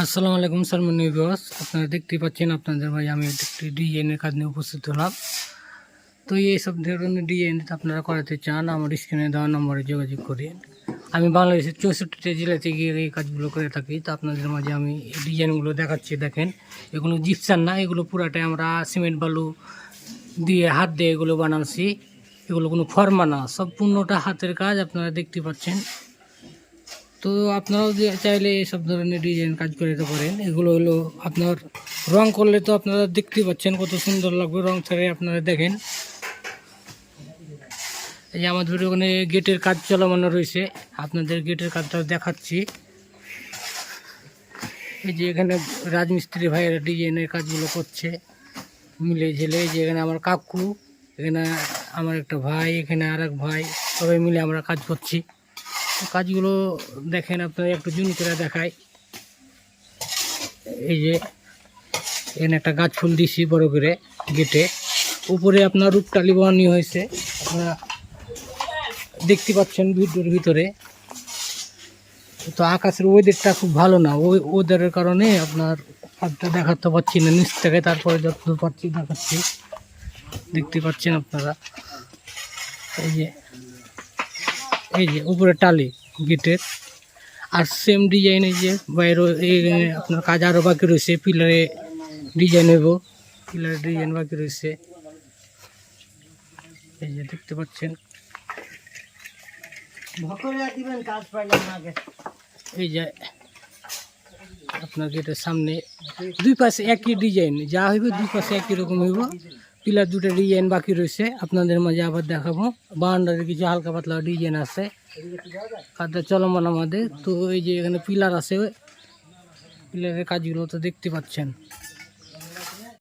আসসালামু আলাইকুম সম্মানীয় ভিউয়ার্স, আপনারা দেখতে পাচ্ছেন আপনাদের ভাই আমি একটি ডিজাইনের কাজ নিয়ে উপস্থিত হলাম। তো এইসব ধরনের ডিজাইন আপনারা করাতে চান আমার স্ক্রিনে দেওয়া নম্বরে যোগাযোগ করেন। আমি বাংলাদেশের 64টা জেলাতে গিয়ে এই কাজগুলো করে থাকি। তো আপনাদের মাঝে আমি এই ডিজাইনগুলো দেখাচ্ছি। দেখেন, এগুলো জিপসান না, এগুলো পুরাটাই আমরা সিমেন্ট বালু দিয়ে হাত দিয়ে এগুলো বানাচ্ছি। এগুলো কোনো ফর্মা না, সম্পূর্ণটা হাতের কাজ। আপনারা দেখতে পাচ্ছেন। তো আপনারাও চাইলে এইসব ধরনের ডিজাইন কাজ করে দিতে পারেন। এগুলো হলো আপনার রং করলে তো আপনারা দেখতে পাচ্ছেন কত সুন্দর লাগবে। রং ছাড়ে আপনারা দেখেন, এই যে আমাদের ওখানে গেটের কাজ চলমান রয়েছে, আপনাদের গেটের কাজটা দেখাচ্ছি। এই যে এখানে রাজমিস্ত্রি ভাইয়েরা ডিজাইনের কাজগুলো করছে মিলে ঝেলে। যে এখানে আমার কাকু, এখানে আমার একটা ভাই, এখানে আর এক ভাই, সবাই মিলে আমরা কাজ করছি। কাজগুলো দেখেন, আপনারা একটু জুম করে দেখায়। এই যে এখানে একটা গাছ ফুল দিছি বড় করে গেটে, উপরে আপনার রূপটালি বানানো হয়েছে, আপনারা দেখতে পাচ্ছেন ভিডিওর ভিতরে। তো আকাশের ওয়েদারটা খুব ভালো না, ওই ওয়েদারের কারণে আপনার কাজটা দেখাতে পাচ্ছি না নিচ থেকে, তারপরে যতদূর পাচ্ছি দেখাচ্ছি। দেখতে পাচ্ছেন আপনারা, এই যে উপরে টালি গেটের। আর সেম ডিজাইন এই যে বাইরে আপনার কাজ আরও বাকি রয়েছে, পিলারে ডিজাইন হইব, পিলারের ডিজাইন বাকি রয়েছে। এই যে দেখতে পাচ্ছেন, এই যে আপনার গেটের সামনে দুই পাশে একই ডিজাইন যা হইব, দুই পাশে একই রকম হইব। পিলার দুটো ডিজাইন বাকি রয়েছে, আপনাদের মাঝে আবার দেখাবো। বারান্দারে কিছু হালকা পাতলা ডিজাইন আছে, কাজটা চলমান আমাদের। তো এই যে এখানে পিলার আছে, পিলারের কাজগুলো তো দেখতে পাচ্ছেন।